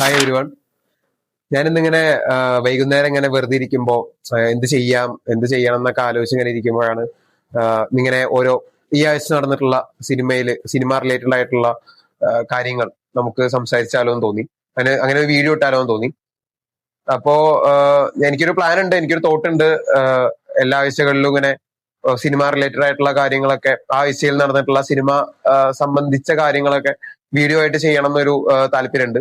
Hi everyone. ഞാനിന്നിങ്ങനെ വൈകുന്നേരം ഇങ്ങനെ വെറുതെ ഇരിക്കുമ്പോ എന്ത് ചെയ്യണം എന്നൊക്കെ ആലോചിച്ച് ഇങ്ങനെ ഇരിക്കുമ്പോഴാണ് ഇങ്ങനെ ഓരോ ഈ ആഴ്ച നടന്നിട്ടുള്ള സിനിമ റിലേറ്റഡ് ആയിട്ടുള്ള കാര്യങ്ങൾ നമുക്ക് സംസാരിച്ചാലോ എന്ന് തോന്നി. അങ്ങനെ ഒരു വീഡിയോ ഇട്ടാലോ എന്ന് തോന്നി. അപ്പോ എനിക്കൊരു പ്ലാൻ ഉണ്ട്, എനിക്കൊരു തോട്ട് ഉണ്ട്. എല്ലാ ആഴ്ചകളിലും ഇങ്ങനെ സിനിമ റിലേറ്റഡ് ആയിട്ടുള്ള കാര്യങ്ങളൊക്കെ, ആ ആഴ്ചയിൽ നടന്നിട്ടുള്ള സിനിമ സംബന്ധിച്ച കാര്യങ്ങളൊക്കെ വീഡിയോ ആയിട്ട് ചെയ്യണം എന്നൊരു താല്പര്യമുണ്ട്.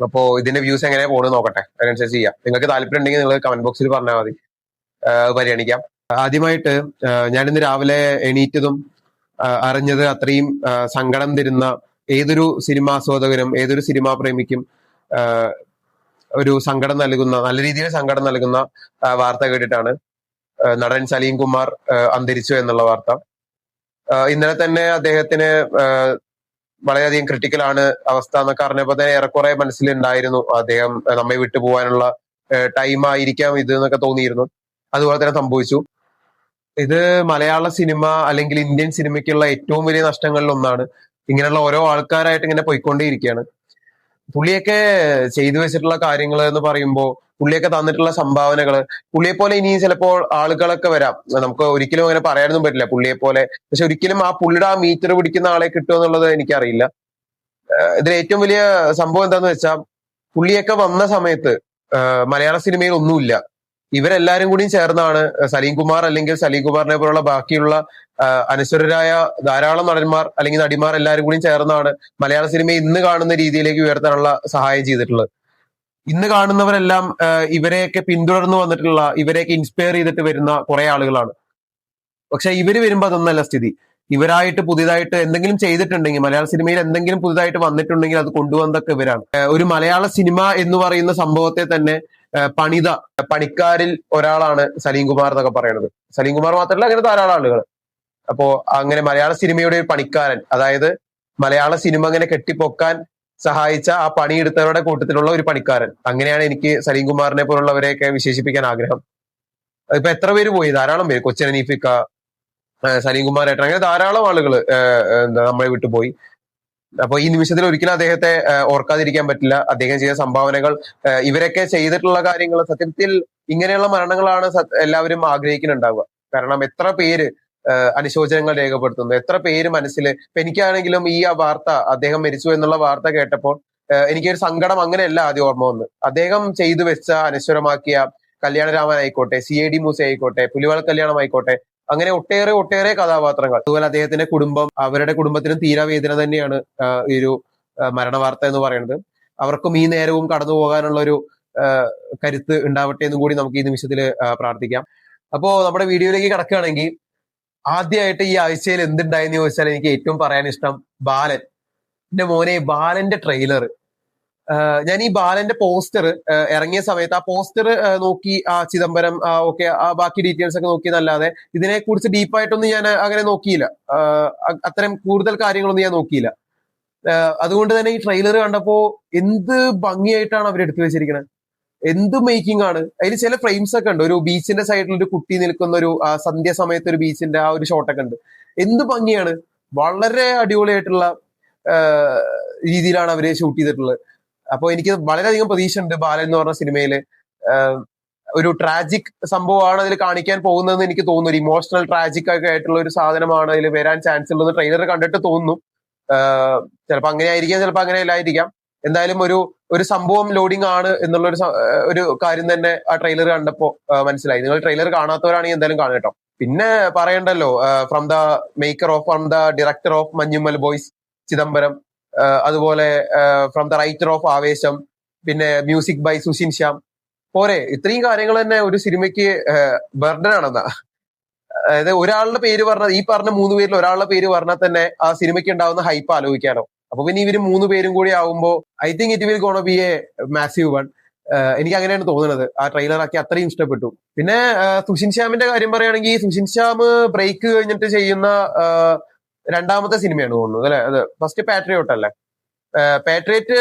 അപ്പോ ഇതിന്റെ വ്യൂസ് എങ്ങനെ പോണെന്ന് നോക്കട്ടെ, അതിനനുസരിച്ച് ചെയ്യാം. നിങ്ങൾക്ക് താല്പര്യം ഉണ്ടെങ്കിൽ നിങ്ങൾ കമന്റ് ബോക്സിൽ പറഞ്ഞാൽ മതി, പരിഗണിക്കാം. ആദ്യമായിട്ട് ഞാൻ ഇന്ന് രാവിലെ എണീറ്റതും അറിഞ്ഞത് അത്രയും സങ്കടം തരുന്ന, ഏതൊരു സിനിമാസ്വാദകനും ഏതൊരു സിനിമാ പ്രേമിക്കും ഒരു സങ്കടം നൽകുന്ന, നല്ല രീതിയിൽ സങ്കടം നൽകുന്ന വാർത്ത കേട്ടിട്ടാണ്. നടൻ സലീം കുമാർ അന്തരിച്ചു എന്നുള്ള വാർത്ത. ഇന്നലെ തന്നെ അദ്ദേഹത്തിന് വളരെയധികം ക്രിട്ടിക്കലാണ് അവസ്ഥ എന്നൊക്കെ അറിഞ്ഞപ്പോൾ തന്നെ ഏറെക്കുറെ മനസ്സിലുണ്ടായിരുന്നു അദ്ദേഹം നമ്മെ വിട്ടുപോകാനുള്ള ടൈം ആയിരിക്കാം ഇത് എന്നൊക്കെ തോന്നിയിരുന്നു. അതുപോലെ തന്നെ സംഭവിച്ചു. ഇത് മലയാള സിനിമ അല്ലെങ്കിൽ ഇന്ത്യൻ സിനിമയ്ക്കുള്ള ഏറ്റവും വലിയ നഷ്ടങ്ങളിൽ ഒന്നാണ്. ഇങ്ങനെയുള്ള ഓരോ ആൾക്കാരായിട്ട് ഇങ്ങനെ പോയിക്കൊണ്ടേയിരിക്കുകയാണ്. പുള്ളിയൊക്കെ ചെയ്തു വെച്ചിട്ടുള്ള കാര്യങ്ങൾ എന്ന് പറയുമ്പോൾ, പുള്ളിയൊക്കെ തന്നിട്ടുള്ള സംഭാവനകള്, പുള്ളിയെ പോലെ ഇനി ചിലപ്പോൾ ആളുകളൊക്കെ വരാം. നമുക്ക് ഒരിക്കലും അങ്ങനെ പറയാനൊന്നും പറ്റില്ല പുള്ളിയെ പോലെ. പക്ഷെ ഒരിക്കലും ആ പുള്ളിയുടെ ആ മീറ്റർ പിടിക്കുന്ന ആളെ കിട്ടുമോ എന്നുള്ളത് എനിക്കറിയില്ല. ഇതിൽ ഏറ്റവും വലിയ സംഭവം എന്താന്ന് വെച്ചാൽ, പുള്ളിയൊക്കെ വന്ന സമയത്ത് മലയാള സിനിമയിൽ ഒന്നുമില്ല. ഇവരെല്ലാരും കൂടി ചേർന്നാണ് സലീം കുമാർ അല്ലെങ്കിൽ സലീം കുമാറിനെ പോലുള്ള ബാക്കിയുള്ള അനശ്വരരായ ധാരാളം നടന്മാർ അല്ലെങ്കിൽ നടിമാർ എല്ലാവരും കൂടി ചേർന്നാണ് മലയാള സിനിമയെ ഇന്ന് കാണുന്ന രീതിയിലേക്ക് ഉയർത്താനുള്ള സഹായം ചെയ്തിട്ടുള്ളത്. ഇന്ന് കാണുന്നവരെല്ലാം ഇവരെയൊക്കെ പിന്തുടർന്ന് വന്നിട്ടുള്ള, ഇവരെയൊക്കെ ഇൻസ്പയർ ചെയ്തിട്ട് വരുന്ന കുറെ ആളുകളാണ്. പക്ഷെ ഇവര് വരുമ്പോ അതൊന്നല്ല സ്ഥിതി. ഇവരായിട്ട് പുതിയതായിട്ട് എന്തെങ്കിലും ചെയ്തിട്ടുണ്ടെങ്കിൽ, മലയാള സിനിമയിൽ എന്തെങ്കിലും പുതുതായിട്ട് വന്നിട്ടുണ്ടെങ്കിൽ അത് കൊണ്ടുവന്നതൊക്കെ ഇവരാണ്. ഒരു മലയാള സിനിമ എന്ന് പറയുന്ന സംഭവത്തെ തന്നെ പണിക്കാരിൽ ഒരാളാണ് സലീം കുമാർ എന്നൊക്കെ പറയുന്നത്. സലീം കുമാർ മാത്രമല്ല, അങ്ങനെ ധാരാളം ആളുകൾ. അപ്പോ അങ്ങനെ മലയാള സിനിമയുടെ ഒരു പണിക്കാരൻ, അതായത് മലയാള സിനിമ അങ്ങനെ കെട്ടിപ്പൊക്കാൻ സഹായിച്ച ആ പണിയെടുത്തവരുടെ കൂട്ടത്തിലുള്ള ഒരു പണിക്കാരൻ, അങ്ങനെയാണ് എനിക്ക് സലീം കുമാറിനെ പോലുള്ളവരെയൊക്കെ വിശേഷിപ്പിക്കാൻ ആഗ്രഹം. ഇപ്പൊ എത്ര പേര് പോയി, ധാരാളം പേര്. കൊച്ചിൻ ഹനീഫിക്ക, സലീം കുമാർ ഏട്ടൻ, അങ്ങനെ ധാരാളം ആളുകൾ നമ്മളെ വിട്ടുപോയി. അപ്പൊ ഈ നിമിഷത്തിൽ ഒരിക്കലും അദ്ദേഹത്തെ ഓർക്കാതിരിക്കാൻ പറ്റില്ല. അദ്ദേഹം ചെയ്ത സംഭാവനകൾ, ഇവരൊക്കെ ചെയ്തിട്ടുള്ള കാര്യങ്ങൾ, സത്യത്തിൽ ഇങ്ങനെയുള്ള മരണങ്ങളാണ് എല്ലാവരും ആഗ്രഹിക്കുന്നുണ്ടാവുക. കാരണം എത്ര പേര് അനുശോചനങ്ങൾ രേഖപ്പെടുത്തുന്നു, എത്ര പേര് മനസ്സിൽ. ഇപ്പൊ എനിക്കാണെങ്കിലും ഈ വാർത്ത, അദ്ദേഹം മരിച്ചു എന്നുള്ള വാർത്ത കേട്ടപ്പോൾ എനിക്കൊരു സങ്കടം അങ്ങനെയല്ല ആദ്യം ഓർമ്മ വന്ന്. അദ്ദേഹം ചെയ്തു വെച്ച, അനശ്വരമാക്കിയ കല്യാണരാമൻ ആയിക്കോട്ടെ, CID മൂസ ആയിക്കോട്ടെ, പുലിവാൾ കല്യാണം ആയിക്കോട്ടെ, അങ്ങനെ ഒട്ടേറെ കഥാപാത്രങ്ങൾ. അതുപോലെ അദ്ദേഹത്തിന്റെ കുടുംബം, അവരുടെ കുടുംബത്തിനും തീരാവേദന തന്നെയാണ് ഈ ഒരു മരണവാർത്ത എന്ന് പറയുന്നത്. അവർക്കും ഈ നേരവും കടന്നു പോകാനുള്ള ഒരു കരുത്ത് ഉണ്ടാവട്ടെ എന്നും കൂടി നമുക്ക് ഈ നിമിഷത്തിൽ പ്രാർത്ഥിക്കാം. അപ്പോ നമ്മുടെ വീഡിയോയിലേക്ക് കടക്കുകയാണെങ്കിൽ, ആദ്യമായിട്ട് ഈ ആഴ്ചയിൽ എന്തുണ്ടായെന്ന് ചോദിച്ചാൽ എനിക്ക് ഏറ്റവും പറയാൻ ഇഷ്ടം ബാലൻ. എന്റെ മോനെ, ബാലന്റെ ട്രെയിലർ. ഞാൻ ഈ ബാലന്റെ പോസ്റ്റർ ഇറങ്ങിയ സമയത്ത് ആ പോസ്റ്റർ നോക്കി, ആ ചിദംബരം, ഓക്കെ, ആ ബാക്കി ഡീറ്റെയിൽസ് ഒക്കെ നോക്കിയെന്നല്ലാതെ ഇതിനെ കുറിച്ച് ഡീപ്പായിട്ടൊന്നും ഞാൻ അങ്ങനെ നോക്കിയില്ല. അത്തരം കൂടുതൽ കാര്യങ്ങളൊന്നും ഞാൻ നോക്കിയില്ല. അതുകൊണ്ട് തന്നെ ഈ ട്രെയിലർ കണ്ടപ്പോ എന്ത് ഭംഗിയായിട്ടാണ് അവർ എടുത്തു വെച്ചിരിക്കുന്നത്. എന്ത് മേക്കിംഗ് ആണ് അതിൽ. ചില ഫ്രെയിംസ് ഒക്കെ ഉണ്ട്, ഒരു ബീച്ചിന്റെ സൈഡിൽ ഒരു കുട്ടി നിൽക്കുന്ന ഒരു സന്ധ്യ സമയത്ത് ഒരു ബീച്ചിന്റെ ആ ഒരു ഷോട്ടൊക്കെ ഉണ്ട്. എന്ത് ഭംഗിയാണ്. വളരെ അടിപൊളിയായിട്ടുള്ള രീതിയിലാണ് അവര് ഷൂട്ട് ചെയ്തിട്ടുള്ളത്. അപ്പൊ എനിക്ക് വളരെയധികം പ്രതീക്ഷ ഉണ്ട് ബാലൻ എന്ന് പറഞ്ഞ സിനിമയില്. ഒരു ട്രാജിക് സംഭവമാണ് അതിൽ കാണിക്കാൻ പോകുന്നതെന്ന് എനിക്ക് തോന്നുന്നു. ഒരു ഇമോഷണൽ ട്രാജിക് ഒക്കെ ആയിട്ടുള്ള ഒരു സാധനമാണ് അതിൽ വരാൻ ചാൻസ് ഉള്ളത് ട്രെയിലർ കണ്ടിട്ട് തോന്നുന്നു. ചിലപ്പോൾ അങ്ങനെ ആയിരിക്കാം, ചിലപ്പോൾ അങ്ങനെ അല്ലായിരിക്കാം. എന്തായാലും ഒരു സംഭവം ലോഡിംഗ് ആണ് എന്നുള്ള ഒരു കാര്യം തന്നെ ആ ട്രെയിലർ കണ്ടപ്പോ മനസ്സിലായി. നിങ്ങൾ ട്രെയിലർ കാണാത്തവരാണെങ്കിൽ എന്തായാലും കാണും കേട്ടോ. പിന്നെ പറയണ്ടല്ലോ, from the director of Manjummel boys Chidambaram, അതുപോലെ ഫ്രം ദ റൈറ്റർ ഓഫ് ആവേശം, പിന്നെ മ്യൂസിക് ബൈ സുഷിൻ ശ്യാം. പോരെ, ഇത്രയും കാര്യങ്ങൾ തന്നെ ഒരു സിനിമയ്ക്ക് ബർഡൻ ആണെന്നാ. അതായത് ഒരാളുടെ പേര് പറഞ്ഞാൽ, ഈ പറഞ്ഞ 3 പേരിൽ ഒരാളുടെ പേര് പറഞ്ഞാൽ തന്നെ ആ സിനിമയ്ക്ക് ഉണ്ടാവുന്ന ഹൈപ്പ് ആലോചിക്കാനോ. അപ്പൊ പിന്നെ ഇവര് 3 പേരും കൂടി ആവുമ്പോ I think it will gonna B A massive one. എനിക്ക് അങ്ങനെയാണ് തോന്നുന്നത്. ആ ട്രെയിലർ ആക്കി അത്രയും ഇഷ്ടപ്പെട്ടു. പിന്നെ സുഷിൻ ശ്യാമിന്റെ കാര്യം പറയുകയാണെങ്കിൽ, സുഷിൻ ശ്യാം ബ്രേക്ക് കഴിഞ്ഞിട്ട് ചെയ്യുന്ന രണ്ടാമത്തെ സിനിമയാണ് തോന്നുന്നത് അല്ലെ അത്. ഫസ്റ്റ് പാട്രിയോട്ട് അല്ലേ? പാട്രിയറ്റ്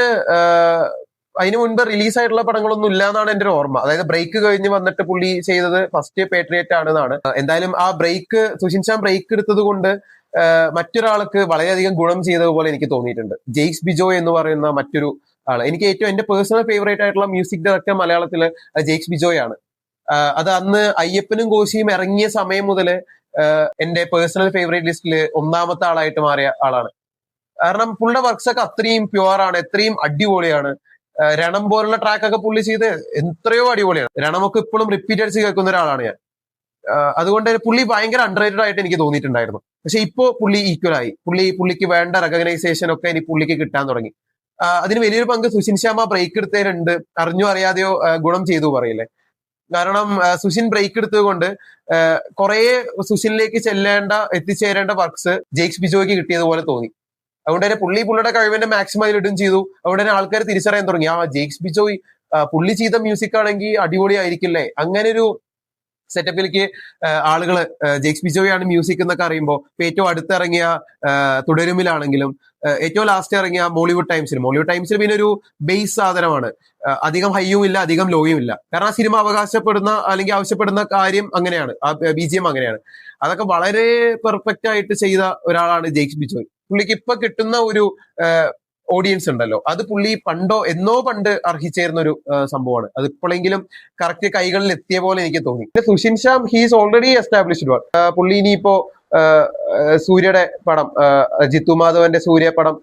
അതിന് മുൻപ് റിലീസായിട്ടുള്ള പടങ്ങളൊന്നും ഇല്ല എന്നാണ് എന്റെ ഒരു ഓർമ്മ. അതായത് ബ്രേക്ക് കഴിഞ്ഞ് വന്നിട്ട് പുള്ളി ചെയ്തത് ഫസ്റ്റ് പാട്രിയറ്റ് ആണെന്നാണ്. എന്തായാലും ആ ബ്രേക്ക്, സുഷിൻ ശ്യാം ബ്രേക്ക് എടുത്തത് കൊണ്ട് മറ്റൊരാൾക്ക് വളരെയധികം ഗുണം ചെയ്തതുപോലെ എനിക്ക് തോന്നിയിട്ടുണ്ട്. ജെയ്ക്സ് ബിജോയ് എന്ന് പറയുന്ന മറ്റൊരു ആണ്. എനിക്ക് ഏറ്റവും എന്റെ പേഴ്സണൽ ഫേവറേറ്റ് ആയിട്ടുള്ള മ്യൂസിക് ഡയറക്ടർ മലയാളത്തില് ജെയ്ക്സ് ബിജോയ് ആണ്. അത് അന്ന് അയ്യപ്പനും കോശിയും ഇറങ്ങിയ സമയം മുതൽ എന്റെ പേഴ്സണൽ ഫേവറേറ്റ് ലിസ്റ്റിൽ ഒന്നാമത്തെ ആളായിട്ട് മാറിയ ആളാണ്. കാരണം പുള്ളിയുടെ വർക്ക്സ് ഒക്കെ അത്രയും പ്യുവർ ആണ്, എത്രയും അടിപൊളിയാണ്. രണം പോലുള്ള ട്രാക്ക് ഒക്കെ പുള്ളി ചെയ്ത് എത്രയോ അടിപൊളിയാണ്. രണമൊക്കെ ഇപ്പോഴും റിപ്പീറ്റ് അടിച്ച് കേൾക്കുന്ന ഒരാളാണ് ഞാൻ. അതുകൊണ്ട് പുള്ളി ഭയങ്കര അണ്ടർറേറ്റഡ് ആയിട്ട് എനിക്ക് തോന്നിയിട്ടുണ്ടായിരുന്നു. പക്ഷെ ഇപ്പോ പുള്ളി ഈക്വൽ ആയി. പുള്ളിക്ക് വേണ്ട റെക്കഗ്നൈസേഷൻ ഒക്കെ ഇനി പുള്ളിക്ക് കിട്ടാൻ തുടങ്ങി. അതിന് വലിയൊരു പങ്ക് സുഷിൻ ശ്യാമ ബ്രേക്ക് എടുത്തതിനുണ്ട്. അറിഞ്ഞോ അറിയാതെയോ ഗുണം ചെയ്തു പറയില്ലേ. കാരണം സുഷിൻ ബ്രേക്ക് എടുത്തതുകൊണ്ട് കുറെ സുഷിനിലേക്ക് എത്തിച്ചേരേണ്ട വർക്ക്സ് ജെയ്ക്സ് ബിജോയ്ക്ക് കിട്ടിയതുപോലെ തോന്നി. അതുകൊണ്ട് തന്നെ പുള്ളിയുടെ കഴിവിന്റെ മാക്സിമം അതിൽ ഇടും ചെയ്തു. അതുകൊണ്ട് തന്നെ ആൾക്കാർ തിരിച്ചറിയാൻ തുടങ്ങി, ജെയ്ക്സ് ബിജോയ് പുള്ളി ചെയ്ത മ്യൂസിക് ആണെങ്കിൽ അടിപൊളിയായിരിക്കില്ലേ. അങ്ങനെ ഒരു സെറ്റപ്പിലേക്ക് ആളുകൾ ജെയ്ക്സ് ബിജോയ് ആണ് മ്യൂസിക് എന്നൊക്കെ അറിയുമ്പോൾ ഏറ്റവും അടുത്തിറങ്ങിയ തുടരുമിലാണെങ്കിലും ഏറ്റവും ലാസ്റ്റ് ഇറങ്ങിയ മോളിവുഡ് ടൈംസിൽ പിന്നെ ഒരു ബേസ് സാധനമാണ്. അധികം ഹൈയും ഇല്ല, അധികം ലോയും ഇല്ല. കാരണം ആ സിനിമ അവകാശപ്പെടുന്ന അല്ലെങ്കിൽ ആവശ്യപ്പെടുന്ന കാര്യം അങ്ങനെയാണ്, ആ BGM അങ്ങനെയാണ്. അതൊക്കെ വളരെ പെർഫെക്റ്റ് ആയിട്ട് ചെയ്ത ഒരാളാണ് ജെയ്ക്സ് ബിജോയ്. പുള്ളിക്ക് ഇപ്പൊ കിട്ടുന്ന ഒരു ഓഡിയൻസ് ഉണ്ടല്ലോ, അത് പുള്ളി എന്നോ പണ്ട് അർഹിച്ചേരുന്ന ഒരു സംഭവമാണ്. അത് ഇപ്പോഴെങ്കിലും കറക്റ്റ് കൈകളിൽ എത്തിയ പോലെ എനിക്ക് തോന്നി. Sushin Shyam he's already established one. പുള്ളി ഇനിയിപ്പോ സൂര്യയുടെ പടം, ജിത്തു മാധവന്റെ സൂര്യ പടം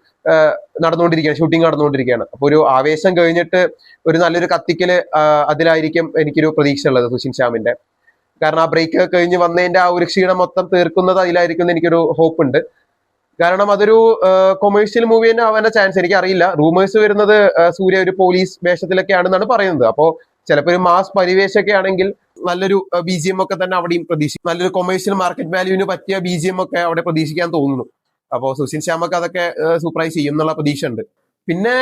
ഷൂട്ടിംഗ് നടന്നുകൊണ്ടിരിക്കുകയാണ്. അപ്പൊ ഒരു ആവേശം കഴിഞ്ഞിട്ട് ഒരു നല്ലൊരു കത്തിക്കല് അതിലായിരിക്കും എനിക്കൊരു പ്രതീക്ഷ ഉള്ളത് സുഷിൻ ശ്യാമിന്റെ. കാരണം ആ ബ്രേക്ക് കഴിഞ്ഞ് വന്നതിന്റെ ആ ഒരു ക്ഷീണം മൊത്തം തീർക്കുന്നത് അതിലായിരിക്കും എനിക്കൊരു ഹോപ്പ് ഉണ്ട്. കാരണം അതൊരു കൊമേഴ്ഷ്യൽ മൂവി തന്നെ ആവാനുള്ള ചാൻസ് എനിക്ക് അറിയില്ല. റൂമേഴ്സ് വരുന്നത് സൂര്യ ഒരു പോലീസ് വേഷത്തിലൊക്കെ ആണെന്നാണ് പറയുന്നത്. അപ്പോ ചിലപ്പോൾ ഒരു മാസ് പരിവേശമൊക്കെ ആണെങ്കിൽ നല്ലൊരു BGM ഒക്കെ തന്നെ അവിടെയും പ്രതീക്ഷിക്കും. നല്ലൊരു കൊമേഴ്ഷ്യൽ മാർക്കറ്റ് വാല്യൂവിന് പറ്റിയ BGM ഒക്കെ അവിടെ പ്രതീക്ഷിക്കാൻ തോന്നുന്നു. അപ്പോൾ സുഷിൻ ശ്യാമൊക്കെ അതൊക്കെ സർപ്രൈസ് ചെയ്യും എന്നുള്ള പ്രതീക്ഷ ഉണ്ട്. പിന്നെ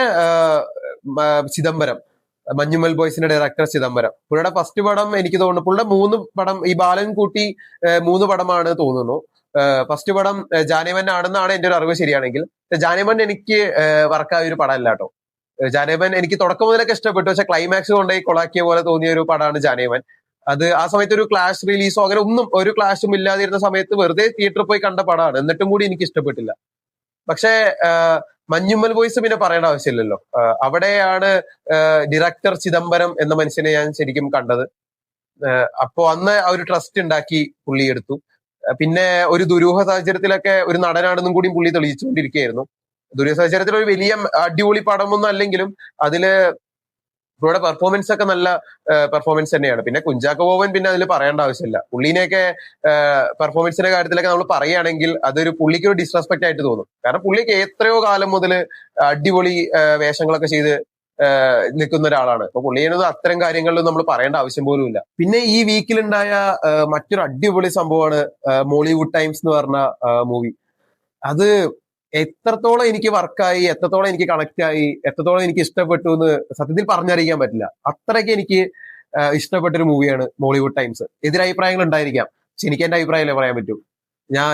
ചിദംബരം, മഞ്ഞുമൽ ബോയ്സിന്റെ ഡയറക്ടർ ചിദംബരം, പുള്ളിയുടെ ഫസ്റ്റ് പടം എനിക്ക് തോന്നുന്നു, പുള്ളിയുടെ 3 പടം ഈ ബാലൻ കൂട്ടി 3 പടമാണ് തോന്നുന്നു. ഫസ്റ്റ് പടം ജാനേമൻ ആണെന്നാണ് എന്റെ ഒരു അറിവ് ശരിയാണെങ്കിൽ. ജാനേമൻ എനിക്ക് വർക്കായ ഒരു പടമല്ല കേട്ടോ. ജാനേമൻ എനിക്ക് തുടക്കം മുതലൊക്കെ ഇഷ്ടപ്പെട്ടു, പക്ഷെ ക്ലൈമാക്സ് കൊണ്ടുപോയി കൊളാക്കിയ പോലെ തോന്നിയ ഒരു പടമാണ് ജാനേമൻ. അത് ആ സമയത്ത് ഒരു ക്ലാഷ് റിലീസോ അങ്ങനെ ഒന്നും ഒരു ക്ലാഷും ഇല്ലാതിരുന്ന സമയത്ത് വെറുതെ തിയേറ്ററിൽ പോയി കണ്ട പടമാണ്. എന്നിട്ടും കൂടി എനിക്ക് ഇഷ്ടപ്പെട്ടില്ല. പക്ഷേ മഞ്ഞുമ്മൽ ബോയ്സ് പിന്നെ പറയേണ്ട ആവശ്യമില്ലല്ലോ. അവിടെയാണ് ഡയറക്ടർ ചിദംബരം എന്ന മനുഷ്യനെ ഞാൻ ശരിക്കും കണ്ടത്. അപ്പോ അന്ന് ആ ഒരു ട്രസ്റ്റ് ഉണ്ടാക്കി പുള്ളി എടുത്തു. പിന്നെ ഒരു ദുരൂഹ സാഹചര്യത്തിലൊക്കെ ഒരു നടനാണെന്നും കൂടി പുള്ളി തെളിയിച്ചുകൊണ്ടിരിക്കുകയായിരുന്നു. ദുരൂഹ സാഹചര്യത്തിൽ ഒരു വലിയ അടിപൊളി പടമൊന്നും അല്ലെങ്കിലും അതില് പുള്ളിയുടെ പെർഫോമൻസ് ഒക്കെ നല്ല പെർഫോമൻസ് തന്നെയാണ്. പിന്നെ കുഞ്ചാക്കോ ബോബൻ പിന്നെ അതിൽ പറയേണ്ട ആവശ്യമില്ല. പുള്ളിനെയൊക്കെ പെർഫോമൻസിന്റെ കാര്യത്തിലൊക്കെ നമ്മൾ പറയുകയാണെങ്കിൽ അതൊരു പുള്ളിക്ക് ഒരു ഡിസ്റെസ്പെക്ട് ആയിട്ട് തോന്നും. കാരണം പുള്ളിക്ക് എത്രയോ കാലം മുതൽ അടിപൊളി വേഷങ്ങളൊക്കെ ചെയ്ത് നിൽക്കുന്ന ഒരാളാണ്. അപ്പൊ പുള്ളിയുടെ അത്തരം കാര്യങ്ങളിൽ നമ്മൾ പറയേണ്ട ആവശ്യം പോലും ഇല്ല. പിന്നെ ഈ വീക്കിലുണ്ടായ മറ്റൊരു അടിപൊളി സംഭവമാണ് മോളിവുഡ് ടൈംസ് എന്ന് പറഞ്ഞ മൂവി. അത് എത്രത്തോളം എനിക്ക് വർക്കായി, എത്രത്തോളം എനിക്ക് കണക്ട് ആയി, എത്രത്തോളം എനിക്ക് ഇഷ്ടപ്പെട്ടു എന്ന് സത്യത്തിൽ പറഞ്ഞറിയിക്കാൻ പറ്റില്ല. അത്രയ്ക്ക് എനിക്ക് ഇഷ്ടപ്പെട്ടൊരു മൂവിയാണ് മോളിവുഡ് ടൈംസ്. എതിരഭിപ്രായങ്ങൾ ഉണ്ടായിരിക്കാം, പക്ഷെ എനിക്ക് എന്റെ അഭിപ്രായമല്ലേ പറയാൻ പറ്റൂ.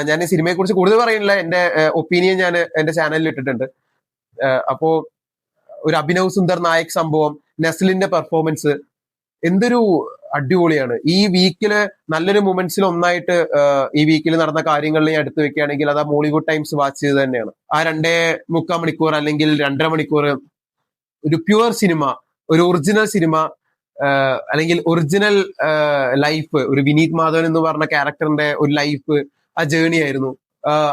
ഞാൻ ഈ സിനിമയെ കുറിച്ച് കൂടുതൽ പറയുന്നില്ല. എന്റെ ഒപ്പീനിയൻ ഞാൻ എന്റെ ചാനലിൽ ഇട്ടിട്ടുണ്ട്. അപ്പോ ഒരു അഭിനവ് സുന്ദർ നായക് സംഭവം, നെസ്ലിന്റെ പെർഫോമൻസ് എന്തൊരു അടിപൊളിയാണ്. ഈ വീക്കില് നല്ലൊരു മൊമെന്റ്സിൽ ഒന്നായിട്ട് ഈ വീക്കിൽ നടന്ന കാര്യങ്ങളിൽ ഞാൻ എടുത്തു വെക്കുകയാണെങ്കിൽ അത് ആ മോളിവുഡ് ടൈംസ് വാച്ച് ചെയ്ത് തന്നെയാണ്. ആ 2.75 മണിക്കൂർ അല്ലെങ്കിൽ 2.5 മണിക്കൂർ ഒരു പ്യുവർ സിനിമ, ഒരു ഒറിജിനൽ സിനിമ, അല്ലെങ്കിൽ ഒറിജിനൽ ലൈഫ്, ഒരു വിനീത് മാധവൻ എന്ന് പറഞ്ഞ ക്യാരക്ടറിന്റെ ഒരു ലൈഫ്, ആ ജേണി ആയിരുന്നു.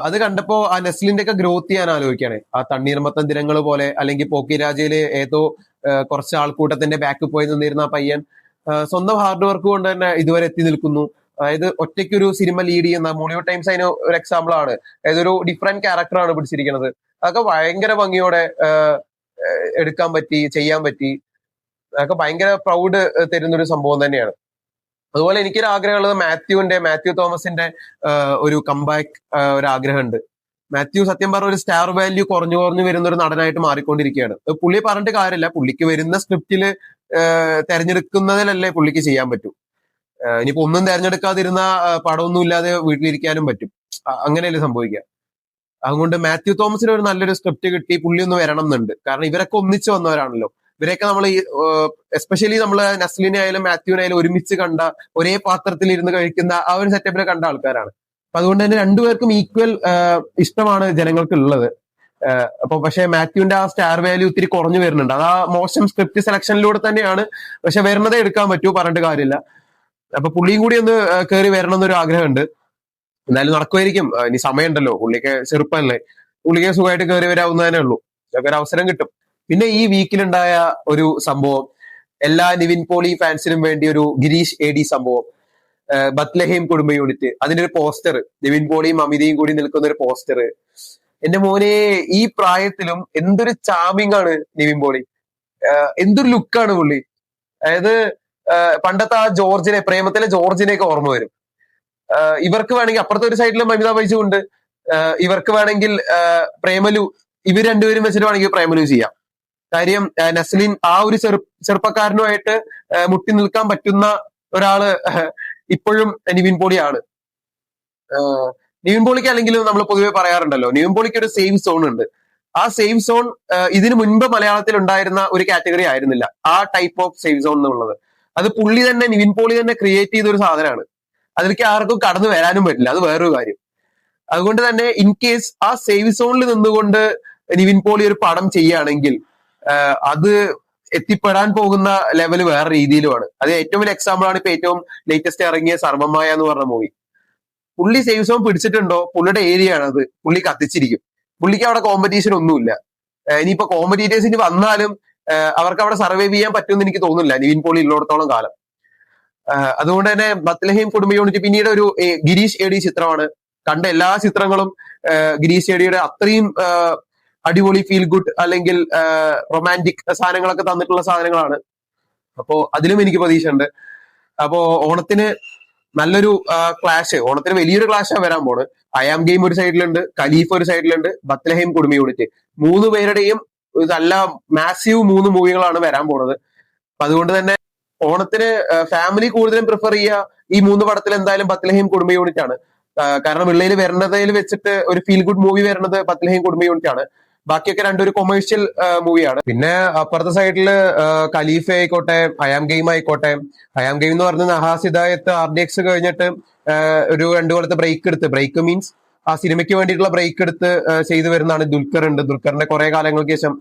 അത് കണ്ടപ്പോ ആ നെസ്ലിന്റെ ഒക്കെ ഗ്രോത്ത് ചെയ്യാൻ ആലോചിക്കുകയാണ്. ആ തണ്ണീർമത്തൻ ദിനങ്ങൾ പോലെ അല്ലെങ്കിൽ പോക്കിരാജയില് ഏതോ കുറച്ച് ആൾക്കൂട്ടത്തിന്റെ ബാക്ക് പോയി നിന്നിരുന്ന ആ പയ്യൻ സ്വന്തം ഹാർഡ് വർക്ക് കൊണ്ട് തന്നെ ഇതുവരെ എത്തി നിൽക്കുന്നു. അതായത് ഒറ്റയ്ക്കൊരു സിനിമ ലീഡ് ചെയ്യുന്ന മോളിവുഡ് ടൈംസ് അതിന് ഒരു എക്സാമ്പിൾ ആണ്. അതായത് ഒരു ഡിഫറെന്റ് ക്യാരക്ടറാണ് പിടിച്ചിരിക്കുന്നത്. അതൊക്കെ ഭയങ്കര ഭംഗിയോടെ എടുക്കാൻ പറ്റി, ചെയ്യാൻ പറ്റി. അതൊക്കെ ഭയങ്കര പ്രൗഡ് തരുന്ന ഒരു സംഭവം തന്നെയാണ്. അതുപോലെ എനിക്കൊരു ആഗ്രഹമുള്ളത് മാത്യു തോമസിന്റെ ഒരു കംബാക്ക് ഒരു ആഗ്രഹമുണ്ട്. മാത്യു സത്യം പറഞ്ഞ ഒരു സ്റ്റാർ വാല്യൂ കുറഞ്ഞു വരുന്ന ഒരു നടനായിട്ട് മാറിക്കൊണ്ടിരിക്കുകയാണ്. പുള്ളിയെ പറഞ്ഞിട്ട് കാര്യമില്ല, പുള്ളിക്ക് വരുന്ന സ്ക്രിപ്റ്റില് തെരഞ്ഞെടുക്കുന്നതിലല്ലേ പുള്ളിക്ക് ചെയ്യാൻ പറ്റൂ. ഇനിയിപ്പോ ഒന്നും തെരഞ്ഞെടുക്കാതിരുന്ന പടമൊന്നും ഇല്ലാതെ വീട്ടിലിരിക്കാനും പറ്റും. അങ്ങനെയല്ലേ സംഭവിക്കുക. അതുകൊണ്ട് മാത്യു തോമസിന് ഒരു നല്ലൊരു സ്ക്രിപ്റ്റ് കിട്ടി പുള്ളി ഒന്ന് വരണം എന്നുണ്ട്. കാരണം ഇവരൊക്കെ ഒന്നിച്ച് വന്നവരാണല്ലോ. ഇവരെയൊക്കെ നമ്മൾ എസ്പെഷ്യലി നമ്മൾ നസ്ലിനെ ആയാലും മാത്യുവിനെ ആയാലും ഒരുമിച്ച് കണ്ട, ഒരേ പാത്രത്തിൽ ഇരുന്ന് കഴിക്കുന്ന ആ ഒരു സെറ്റപ്പിനെ കണ്ട ആൾക്കാരാണ്. അപ്പൊ അതുകൊണ്ട് തന്നെ രണ്ടുപേർക്കും ഈക്വൽ ഇഷ്ടമാണ് ജനങ്ങൾക്ക് ഉള്ളത്. അപ്പൊ പക്ഷെ മാത്യുവിന്റെ ആ സ്റ്റാർ വാല്യൂ ഇത്തിരി കുറഞ്ഞു വരുന്നുണ്ട്. അത് ആ മോശം സ്ക്രിപ്റ്റ് സെലക്ഷനിലൂടെ തന്നെയാണ്. പക്ഷെ വരുന്നതേ എടുക്കാൻ പറ്റൂ, പറഞ്ഞിട്ട് കാര്യമില്ല. അപ്പൊ പുള്ളിയും കൂടി ഒന്ന് കയറി വരണം എന്നൊരു ആഗ്രഹമുണ്ട്. എന്തായാലും നടക്കുമായിരിക്കും. ഇനി സമയമുണ്ടല്ലോ, പുള്ളിക്ക് ചെറുപ്പമല്ലേ, പുള്ളിക്ക് സുഖമായിട്ട് കയറി വരാവുന്നതേ ഉള്ളൂ. ഇതൊക്കെ ഒരു അവസരം കിട്ടും. പിന്നെ ഈ വീക്കിലുണ്ടായ ഒരു സംഭവം, എല്ലാ നിവിൻ പോളി ഫാൻസിനും വേണ്ടി ഒരു ഗിരീഷ് AD സംഭവം. ബത്ലഹേം കുടുംബ യൂണിറ്റ്, അതിന്റെ ഒരു പോസ്റ്റർ, നിവിൻ പോളിയും അമിതയും കൂടി നിൽക്കുന്ന ഒരു പോസ്റ്റർ. എന്റെ മോനെ, ഈ പ്രായത്തിലും എന്തൊരു ചാമിങ് ആണ് നിവിൻ പോളി. എന്തൊരു ലുക്കാണ് പുള്ളി. അതായത് പണ്ടത്തെ ആ ജോർജിനെ, പ്രേമത്തിലെ ജോർജിനെയൊക്കെ ഓർമ്മ വരും. ഇവർക്ക് വേണമെങ്കിൽ അപ്പുറത്തെ ഒരു സൈഡിൽ മമിത ബൈജു ഉണ്ട്, ഇവർക്ക് വേണമെങ്കിൽ പ്രേമലു, ഇവർ രണ്ടുപേരും വെച്ചിട്ട് വേണമെങ്കിൽ പ്രേമലു ചെയ്യാം. കാര്യം നസ്ലിൻ ആ ഒരു ചെറുപ്പക്കാരനുമായിട്ട് മുട്ടി നിൽക്കാൻ പറ്റുന്ന ഒരാള് ഇപ്പോഴും നിവിൻ പോളിയാണ്. നിവിൻ പോളിക്ക് അല്ലെങ്കിലും നമ്മൾ പൊതുവെ പറയാറുണ്ടല്ലോ, നിവിൻ പോളിക്ക് ഒരു സേഫ് സോൺ ഉണ്ട്. ആ സേഫ് സോൺ ഇതിനു മുൻപ് മലയാളത്തിൽ ഉണ്ടായിരുന്ന ഒരു കാറ്റഗറി ആയിരുന്നില്ല, ആ ടൈപ്പ് ഓഫ് സേഫ് സോൺ എന്നുള്ളത്. അത് പുള്ളി തന്നെ, നിവിൻ പോളി തന്നെ ക്രിയേറ്റ് ചെയ്ത ഒരു സാധനമാണ്. അതിലേക്ക് ആർക്കും കടന്നു വരാനും പറ്റില്ല, അത് വേറൊരു കാര്യം. അതുകൊണ്ട് തന്നെ ഇൻ കേസ് ആ സേഫ് സോണിൽ നിന്നുകൊണ്ട് നിവിൻ പോളി ഒരു പടം ചെയ്യുകയാണെങ്കിൽ അത് എത്തിപ്പെടാൻ പോകുന്ന ലെവൽ വേറെ രീതിയിലുമാണ്. അത് ഏറ്റവും വലിയ എക്സാമ്പിൾ ആണ് ഇപ്പൊ ഏറ്റവും ലേറ്റസ്റ്റ് ഇറങ്ങിയ സർവമായ എന്ന് പറഞ്ഞ മൂവി. പുള്ളി സേഫ് സോൺ പിടിച്ചിട്ടുണ്ടോ, പുള്ളിയുടെ ഏരിയ ആണ് അത്, പുള്ളി കത്തിച്ചിരിക്കും. പുള്ളിക്ക് അവിടെ കോമ്പറ്റീഷൻ ഒന്നുമില്ല. ഇനിയിപ്പോ കോമ്പറ്റീറ്റേഴ്സ് ഇനി വന്നാലും അവർക്ക് അവിടെ സർവൈവ് ചെയ്യാൻ പറ്റുമെന്ന് എനിക്ക് തോന്നുന്നില്ല നിവിൻ പോളി ഉള്ളിടത്തോളം കാലം. അതുകൊണ്ട് തന്നെ ബത്ലഹേം കുടുംബ യൂണിറ്റ് പിന്നീട് ഒരു ഗിരീഷ് AD ചിത്രമാണ്. കണ്ട എല്ലാ ചിത്രങ്ങളും ഗിരീഷ് ADയുടെ അത്രയും അടിപൊളി ഫീൽ ഗുഡ് അല്ലെങ്കിൽ റൊമാൻറ്റിക് സാധനങ്ങളൊക്കെ തന്നിട്ടുള്ള സാധനങ്ങളാണ്. അപ്പോ അതിലും എനിക്ക് പ്രതീക്ഷയുണ്ട്. അപ്പോ ഓണത്തിന് നല്ലൊരു ക്ലാഷ്, ഓണത്തിന് വലിയൊരു ക്ലാഷാണ് വരാൻ പോണ്. അയാം ഗെയിം ഒരു സൈഡിലുണ്ട്, ഖലീഫ് ഒരു സൈഡിലുണ്ട്, ബത്ലഹേം കുടുംബ യൂണിറ്റ്, മൂന്ന് പേരുടെയും നല്ല മാസീവ് 3 മൂവികളാണ് വരാൻ പോണത്. അപ്പൊ അതുകൊണ്ട് തന്നെ ഓണത്തിന് ഫാമിലി കൂടുതലും പ്രിഫർ ചെയ്യുക ഈ 3 പടത്തിൽ എന്തായാലും ബത്ലഹേം കുടുംബ യൂണിറ്റ് ആണ്. കാരണം വെള്ളയിൽ വരുന്നതിൽ വെച്ചിട്ട് ഒരു ഫീൽ ഗുഡ് മൂവി വരുന്നത് ബത്ലഹേം കുടുംബ യൂണിറ്റ് ആണ്. ബാക്കിയൊക്കെ രണ്ടൊരു കൊമേഴ്ഷ്യൽ മൂവിയാണ്. പിന്നെ അപ്പുറത്തെ സൈഡിൽ ഖലീഫ ആയിക്കോട്ടെ, അയാം ഗെയിം ആയിക്കോട്ടെ. അയാം ഗെയിം എന്ന് പറഞ്ഞ നഹാസ് ഹിദായത്ത് RDX കഴിഞ്ഞിട്ട് ഒരു 2 കൊല്ലത്തെ ബ്രേക്ക് എടുത്ത്, ബ്രേക്ക് മീൻസ് ആ സിനിമയ്ക്ക് വേണ്ടിയിട്ടുള്ള ബ്രേക്ക് എടുത്ത് ചെയ്തു വരുന്നതാണ്. ദുൽഖർ ഉണ്ട്, ദുൽഖറിന്റെ കുറെ കാലങ്ങൾക്ക് ശേഷം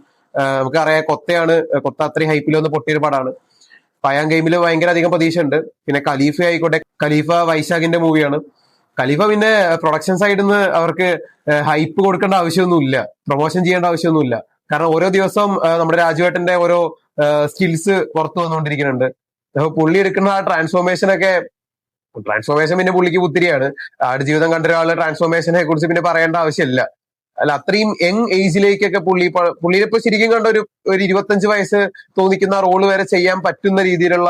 നമുക്കറിയാം കൊത്തയാണ്, കൊത്ത അത്രയും ഹൈപ്പിൽ വന്ന് പൊട്ടിയൊരു പടമാണ്. അയാം ഗെയിമിൽ ഭയങ്കര അധികം പ്രതീക്ഷ ഉണ്ട്. പിന്നെ ഖലീഫ ആയിക്കോട്ടെ, ഖലീഫ വൈശാഖിന്റെ മൂവിയാണ്. ഖലീഫ പിന്നെ പ്രൊഡക്ഷൻ സൈഡിൽ നിന്ന് അവർക്ക് ഹൈപ്പ് കൊടുക്കേണ്ട ആവശ്യമൊന്നുമില്ല, പ്രൊമോഷൻ ചെയ്യേണ്ട ആവശ്യമൊന്നുമില്ല. കാരണം ഓരോ ദിവസവും നമ്മുടെ രാജുവേട്ടന്റെ ഓരോ സ്കിൽസ് പുറത്തു വന്നുകൊണ്ടിരിക്കുന്നുണ്ട്. അപ്പൊ പുള്ളി എടുക്കുന്ന ആ ട്രാൻസ്ഫോർമേഷൻ പിന്നെ പുള്ളിക്ക് പുത്തിരിയാണ്. ആടുജീവിതം കണ്ട ഒരാളുടെ ട്രാൻസ്ഫോർമേഷനെ കുറിച്ച് പിന്നെ പറയേണ്ട ആവശ്യമില്ല. അല്ല, അത്രയും യങ് ഏജിലേക്കൊക്കെ പുള്ളിയിലിപ്പോ ശരിക്കും കണ്ട ഒരു 25 വയസ്സ് തോന്നിക്കുന്ന റോള് വരെ ചെയ്യാൻ പറ്റുന്ന രീതിയിലുള്ള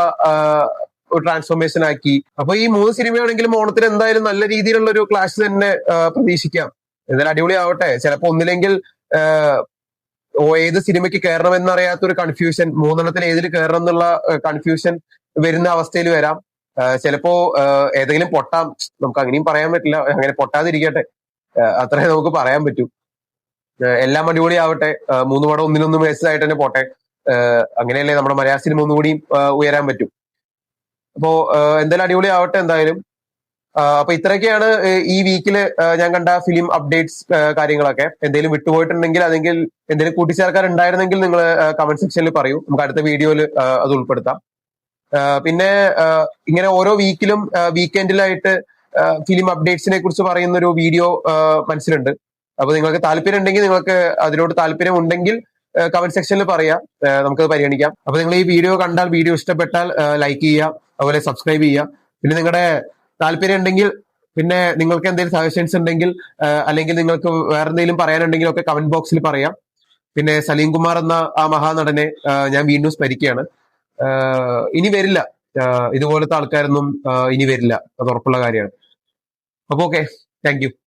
ട്രാൻസ്ഫോർമേഷൻ ആക്കി. അപ്പൊ ഈ 3 സിനിമയാണെങ്കിലും ഓണത്തിന് എന്തായാലും നല്ല രീതിയിലുള്ള ഒരു ക്ലാഷ് തന്നെ പ്രതീക്ഷിക്കാം. എന്തായാലും അടിപൊളി ആവട്ടെ. ചിലപ്പോ ഒന്നില്ലെങ്കിൽ ഏത് സിനിമയ്ക്ക് കയറണമെന്നറിയാത്ത ഒരു കൺഫ്യൂഷൻ, 3 ഏതിൽ കയറണം എന്നുള്ള കൺഫ്യൂഷൻ വരുന്ന അവസ്ഥയിൽ വരാം. ചിലപ്പോ ഏതെങ്കിലും പൊട്ടാം, നമുക്ക് അങ്ങനെയും പറയാൻ പറ്റില്ല. അങ്ങനെ പൊട്ടാതിരിക്കട്ടെ, അത്രേ നമുക്ക് പറയാൻ പറ്റൂ. എല്ലാം അടിപൊളി ആവട്ടെ. 3 പടം ഒന്നിനൊന്നും ബേസ്ഡായിട്ട് തന്നെ പോട്ടെ. അങ്ങനെയല്ലേ നമ്മുടെ മലയാള സിനിമ ഒന്നുകൂടി ഉയരാൻ പറ്റും. അപ്പോ എന്തായാലും അടിപൊളി ആവട്ടെ എന്തായാലും. അപ്പൊ ഇത്രയൊക്കെയാണ് ഈ വീക്കില് ഞാൻ കണ്ട ഫിലിം അപ്ഡേറ്റ്സ് കാര്യങ്ങളൊക്കെ. എന്തെങ്കിലും വിട്ടുപോയിട്ടുണ്ടെങ്കിൽ അല്ലെങ്കിൽ എന്തെങ്കിലും കൂട്ടിച്ചേർക്കാൻ ഉണ്ടായിരുന്നെങ്കിൽ നിങ്ങൾ കമന്റ് സെക്ഷനിൽ പറയൂ, നമുക്ക് അടുത്ത വീഡിയോയിൽ അത് ഉൾപ്പെടുത്താം. പിന്നെ ഇങ്ങനെ ഓരോ വീക്കിലും വീക്കെൻഡിലായിട്ട് ഫിലിം അപ്ഡേറ്റ്സിനെ കുറിച്ച് പറയുന്ന ഒരു വീഡിയോ മനസ്സിലുണ്ട്. അപ്പൊ നിങ്ങൾക്ക് താല്പര്യം ഉണ്ടെങ്കിൽ, നിങ്ങൾക്ക് അതിലോട്ട് താല്പര്യം ഉണ്ടെങ്കിൽ കമന്റ് സെക്ഷനിൽ പറയാം, നമുക്കത് പരിഗണിക്കാം. അപ്പൊ നിങ്ങൾ ഈ വീഡിയോ കണ്ടാൽ, വീഡിയോ ഇഷ്ടപ്പെട്ടാൽ ലൈക്ക് ചെയ്യുക, അതുപോലെ സബ്സ്ക്രൈബ് ചെയ്യുക. പിന്നെ നിങ്ങളുടെ താല്പര്യം ഉണ്ടെങ്കിൽ, പിന്നെ നിങ്ങൾക്ക് എന്തെങ്കിലും സജഷൻസ് ഉണ്ടെങ്കിൽ അല്ലെങ്കിൽ നിങ്ങൾക്ക് വേറെ എന്തെങ്കിലും പറയാനുണ്ടെങ്കിൽ ഒക്കെ കമന്റ് ബോക്സിൽ പറയാം. പിന്നെ സലീം കുമാർ എന്ന ആ മഹാനടനെ ഞാൻ വീണ്ടും സ്മരിക്കുകയാണ്. ഇനി വരില്ല, ഇതുപോലത്തെ ആൾക്കാരൊന്നും ഇനി വരില്ല, അത് ഉറപ്പുള്ള കാര്യമാണ്. അപ്പൊ ഓക്കെ, താങ്ക് യു.